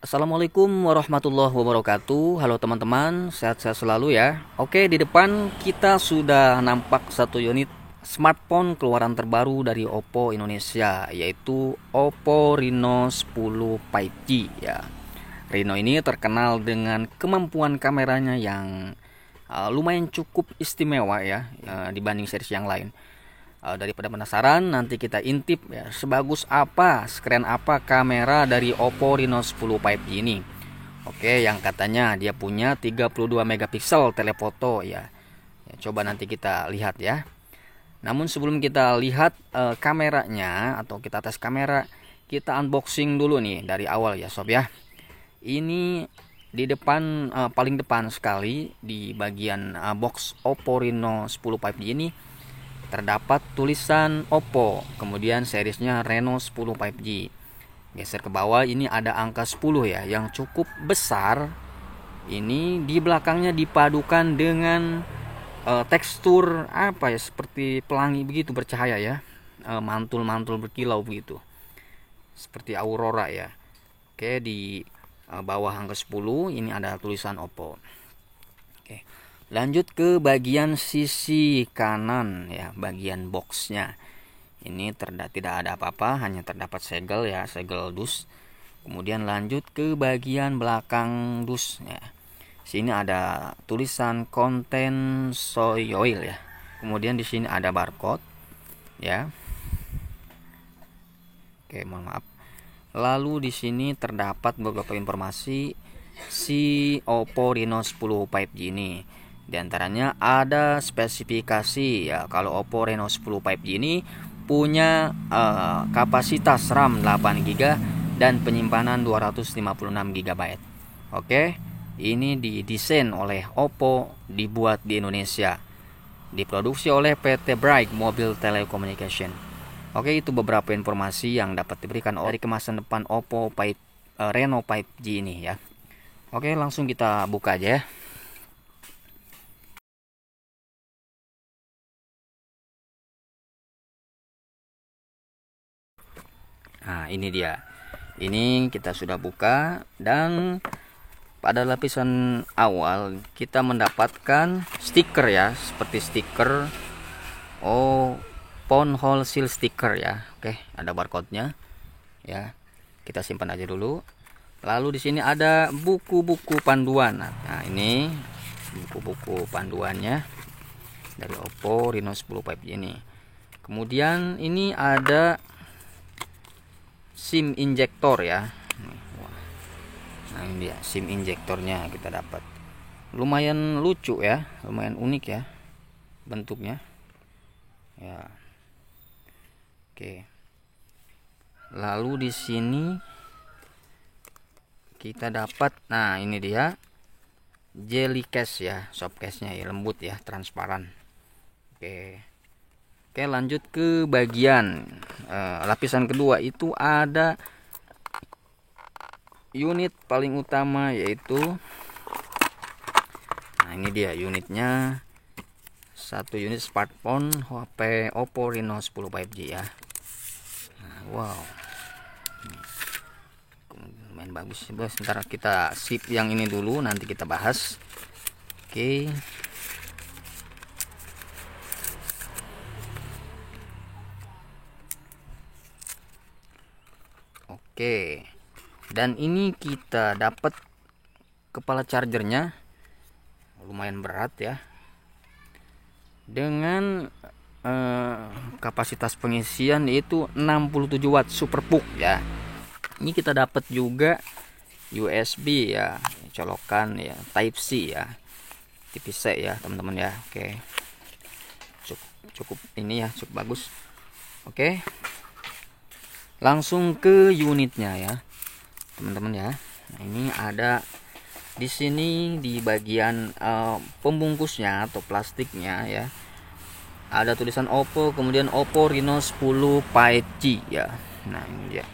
Assalamualaikum warahmatullahi wabarakatuh. Halo teman-teman, sehat-sehat selalu ya. Oke, di depan kita sudah nampak satu unit smartphone keluaran terbaru dari Oppo Indonesia, yaitu Oppo Reno 10 5G ya. Reno ini terkenal dengan kemampuan kameranya yang lumayan cukup istimewa ya, dibanding series yang lain. Daripada penasaran, nanti kita intip ya, sebagus apa, sekeren apa kamera dari Oppo Reno 10 5G ini. Oke, yang katanya dia punya 32 megapiksel telefoto ya. Coba nanti kita lihat ya. Namun sebelum kita lihat kameranya atau kita tes kamera, kita unboxing dulu nih dari awal ya sob ya. Ini di depan, paling depan sekali di bagian box Oppo Reno 10 5G ini terdapat tulisan Oppo, kemudian seriesnya Reno 10 5G. Geser ke bawah, ini ada angka 10 ya, yang cukup besar. Ini di belakangnya dipadukan dengan tekstur apa ya, seperti pelangi begitu, bercahaya ya, mantul-mantul berkilau begitu, seperti aurora ya. Oke, di bawah angka 10 ini ada tulisan Oppo. Oke, lanjut ke bagian sisi kanan ya, bagian boxnya. Ini tidak ada apa-apa, hanya terdapat segel ya, segel dus. Kemudian lanjut ke bagian belakang dus ya. Sini ada tulisan konten soy oil ya. Kemudian di sini ada barcode ya. Oke, mohon maaf. Lalu di sini terdapat beberapa informasi si Oppo Reno 10 5G ini. Di antaranya ada spesifikasi ya, kalau Oppo Reno 10 5G ini punya kapasitas RAM 8GB dan penyimpanan 256GB. Oke, ini didesain oleh Oppo, dibuat di Indonesia, diproduksi oleh PT Bright Mobile Telecommunication. Oke, itu beberapa informasi yang dapat diberikan dari kemasan depan Oppo Reno 5G ini ya. Oke, langsung kita buka aja ya. Nah, ini dia. Ini kita sudah buka, dan pada lapisan awal kita mendapatkan stiker ya, seperti stiker phone hole seal stiker ya. Oke, ada barcode-nya ya. Kita simpan aja dulu. Lalu di sini ada buku-buku panduan. Nah, ini buku-buku panduannya dari Oppo Reno 10 5G ini. Kemudian ini ada SIM injektor ya. Nah, ini dia SIM injektornya kita dapat. Lumayan lucu ya, lumayan unik ya bentuknya. Ya. Oke. Lalu di sini kita dapat, nah ini dia jelly case ya, soft case-nya ya, lembut ya, transparan. Oke. Oke, lanjut ke bagian lapisan kedua. Itu ada unit paling utama, yaitu, nah ini dia unitnya, satu unit smartphone HP Oppo Reno 10 5G ya. Nah, wow, lumayan bagus. Sebentar kita sip yang ini dulu, nanti kita bahas. Oke. Oke, dan ini kita dapat kepala chargernya, lumayan berat ya, dengan kapasitas pengisian yaitu 67 watt super puck ya. Ini kita dapat juga USB ya, colokan ya, Type C ya, tipis C ya teman-teman ya. Oke, cukup ini ya, cukup bagus. Oke, langsung ke unitnya ya teman-teman ya. Nah, ini ada di sini di bagian pembungkusnya atau plastiknya ya, ada tulisan Oppo, kemudian Oppo Reno 10 5G ya. Nah, ini dia,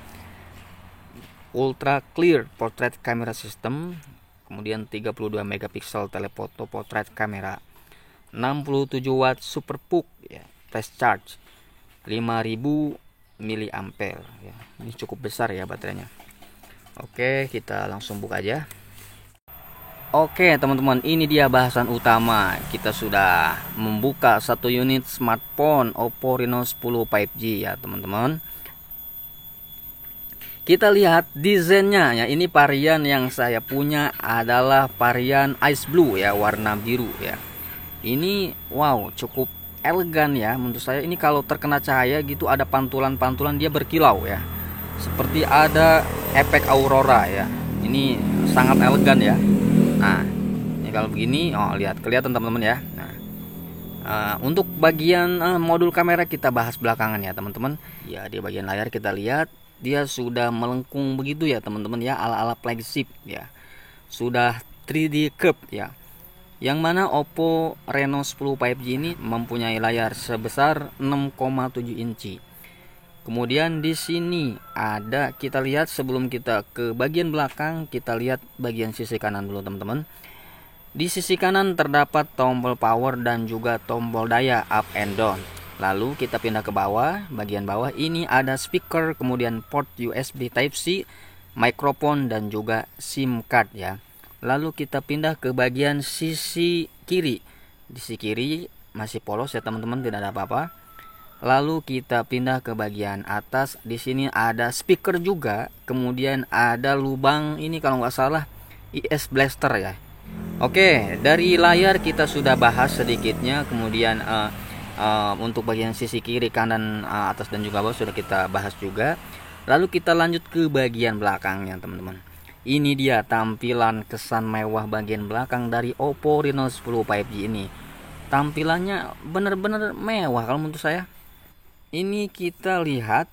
ultra clear portrait camera system, kemudian 32 megapiksel telefoto portrait kamera, 67 watt super puck ya, fast charge 5000 miliampere ya. Ini cukup besar ya baterainya. Oke, kita langsung buka aja. Oke teman-teman, ini dia bahasan utama. Kita sudah membuka satu unit smartphone Oppo Reno 10 5G ya teman-teman. Kita lihat desainnya ya. Ini varian yang saya punya adalah varian Ice Blue ya, warna biru ya. Ini wow, cukup elegan ya menurut saya. Ini kalau terkena cahaya gitu ada pantulan-pantulan dia berkilau ya. Seperti ada efek aurora ya. Ini sangat elegan ya. Nah, ini kalau begini, oh lihat kelihatan teman-teman ya. Nah, untuk bagian modul kamera kita bahas belakangan ya teman-teman. Ya di bagian layar kita lihat dia sudah melengkung begitu ya teman-teman ya, ala-ala flagship ya. Sudah 3D curve ya. Yang mana Oppo Reno 10 5G ini mempunyai layar sebesar 6,7 inci. Kemudian di sini ada, kita lihat sebelum kita ke bagian belakang, kita lihat bagian sisi kanan dulu teman-teman. Di sisi kanan terdapat tombol power dan juga tombol daya up and down. Lalu kita pindah ke bawah, bagian bawah ini ada speaker, kemudian port USB Type-C, mikrofon dan juga SIM card ya. Lalu kita pindah ke bagian sisi kiri. Di sisi kiri masih polos ya teman-teman, tidak ada apa-apa. Lalu kita pindah ke bagian atas. Di sini ada speaker juga, kemudian ada lubang ini kalau nggak salah IS blaster ya. Oke, dari layar kita sudah bahas sedikitnya. Kemudian untuk bagian sisi kiri, kanan, atas dan juga bawah sudah kita bahas juga. Lalu kita lanjut ke bagian belakangnya teman-teman. Ini dia tampilan kesan mewah bagian belakang dari Oppo Reno 10 5G ini. Tampilannya benar-benar mewah kalau menurut saya. Ini kita lihat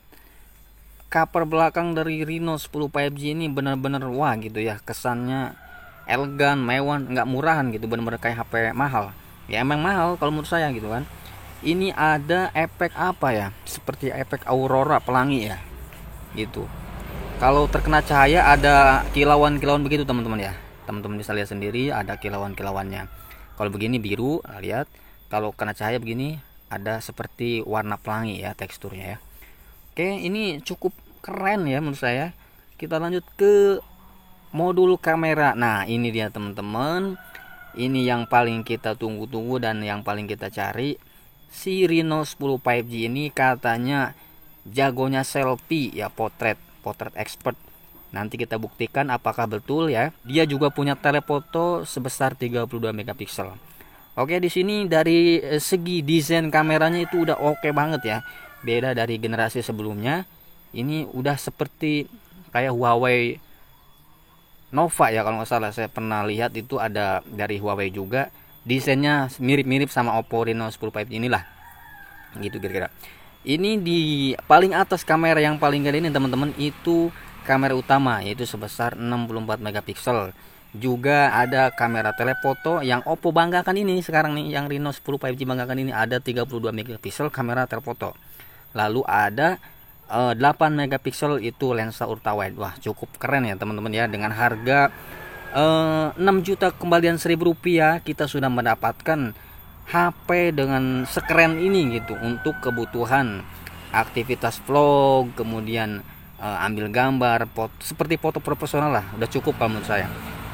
cover belakang dari Reno 10 5G ini benar-benar wah gitu ya, kesannya elegan, mewah, nggak murahan gitu, benar-benar kayak HP mahal. Ya emang mahal kalau menurut saya gitu kan. Ini ada efek apa ya? Seperti efek aurora pelangi ya. Gitu. Kalau terkena cahaya ada kilauan-kilauan begitu teman-teman ya. Teman-teman bisa lihat sendiri ada kilauan-kilauannya. Kalau begini biru, lihat. Kalau kena cahaya begini ada seperti warna pelangi ya teksturnya ya. Oke, ini cukup keren ya menurut saya. Kita lanjut ke modul kamera. Nah, ini dia teman-teman. Ini yang paling kita tunggu-tunggu dan yang paling kita cari. Si Reno 10 5G ini katanya jagonya selfie ya, potret expert. Nanti kita buktikan apakah betul ya. Dia juga punya telefoto sebesar 32 megapiksel. Oke, di sini dari segi desain kameranya itu udah oke banget ya. Beda dari generasi sebelumnya. Ini udah seperti kayak Huawei Nova ya kalau nggak salah. Saya pernah lihat itu ada dari Huawei juga. Desainnya mirip-mirip sama Oppo Reno 10 5G inilah. Gitu kira-kira. Ini di paling atas kamera yang paling gede ini teman-teman itu kamera utama yaitu sebesar 64 megapiksel. Juga ada kamera telefoto yang Oppo banggakan ini sekarang nih, yang Reno 10 5G banggakan ini ada 32 megapiksel kamera telefoto. Lalu ada 8 megapiksel itu lensa ultrawide. Wah, cukup keren ya teman-teman ya, dengan harga 6 juta kembalian Rp1.000 kita sudah mendapatkan HP dengan sekeren ini gitu untuk kebutuhan aktivitas vlog, kemudian ambil gambar, seperti foto profesional lah, udah cukup kalau menurut saya.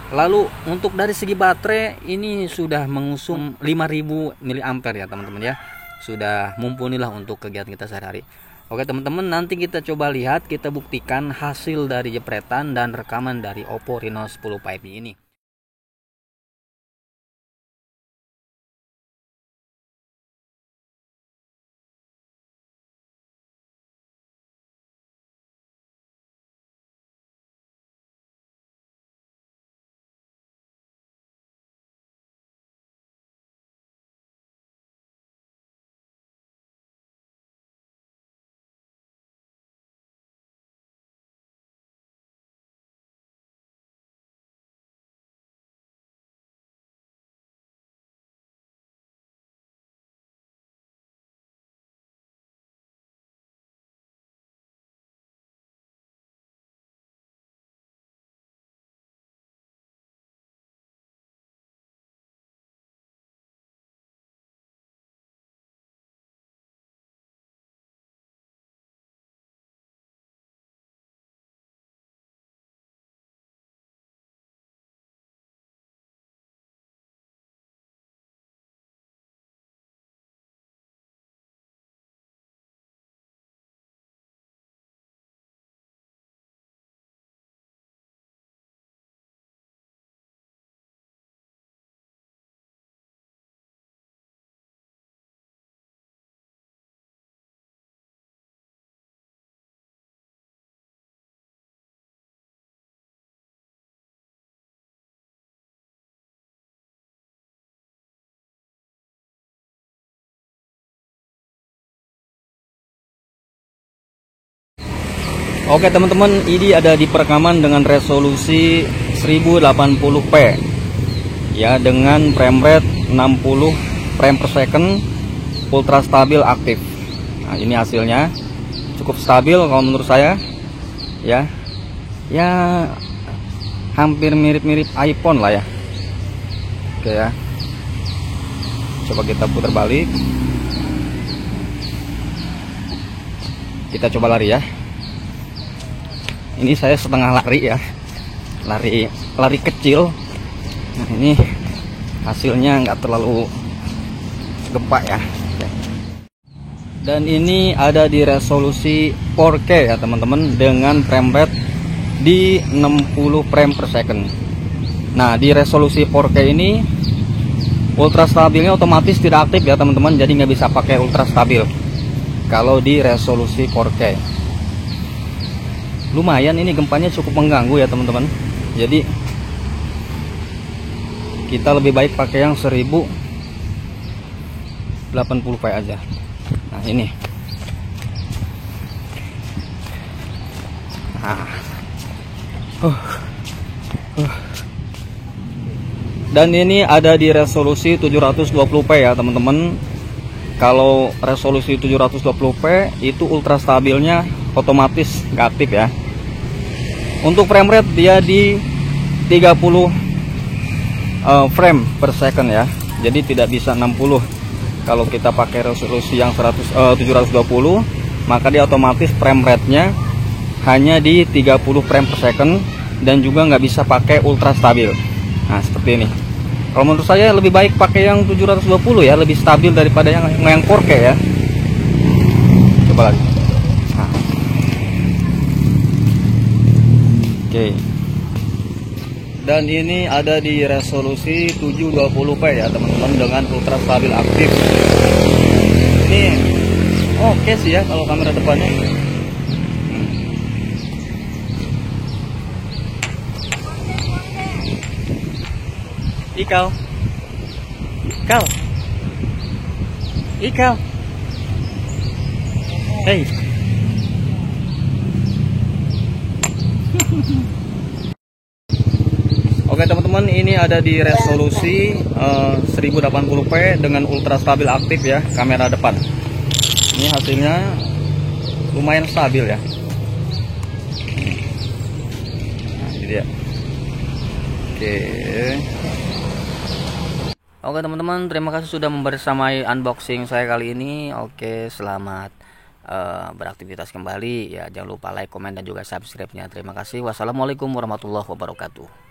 Lalu untuk dari segi baterai ini sudah mengusung 5000 mAh ya teman-teman ya. Sudah mumpuni lah untuk kegiatan kita sehari-hari. Oke teman-teman, nanti kita coba lihat, kita buktikan hasil dari jepretan dan rekaman dari Oppo Reno 10 5G ini. Oke teman-teman, ini ada di perekaman dengan resolusi 1080p ya, dengan frame rate 60 frame per second, ultra stabil aktif. Nah, ini hasilnya cukup stabil kalau menurut saya ya. Ya hampir mirip-mirip iPhone lah ya. Oke ya. Coba kita putar balik. Kita coba lari ya. Ini saya setengah lari ya, lari kecil. Nah, ini hasilnya nggak terlalu gempa ya. Dan ini ada di resolusi 4K ya teman-teman, dengan frame rate di 60 frame per second. Nah, di resolusi 4K ini ultra stabilnya otomatis tidak aktif ya teman-teman, jadi nggak bisa pakai ultra stabil kalau di resolusi 4K. Lumayan ini gempanya cukup mengganggu ya teman-teman, jadi kita lebih baik pakai yang 1080p aja. Nah ini dan ini ada di resolusi 720p ya teman-teman. Kalau resolusi 720p itu ultra stabilnya otomatis nggak aktif ya. Untuk frame rate dia di 30 frame per second ya, jadi tidak bisa 60. Kalau kita pakai resolusi yang 720, maka dia otomatis frame rate-nya hanya di 30 frame per second, dan juga nggak bisa pakai ultra stabil. Nah seperti ini. Kalau menurut saya lebih baik pakai yang 720 ya, lebih stabil daripada yang 4K ya. Coba lagi. Nah. Oke. Dan ini ada di resolusi 720p ya teman-teman, dengan ultra stabil aktif. Ini oke sih ya kalau kamera depannya. Ikal, hey. Oke teman-teman, ini ada di resolusi 1080p dengan ultra stabil aktif ya, kamera depan. Ini hasilnya lumayan stabil ya. Nah, ini dia. Oke teman-teman, terima kasih sudah membersamai unboxing saya kali ini. Oke, selamat beraktivitas kembali ya. Jangan lupa like, komen, dan juga subscribe-nya. Terima kasih. Wassalamualaikum warahmatullahi wabarakatuh.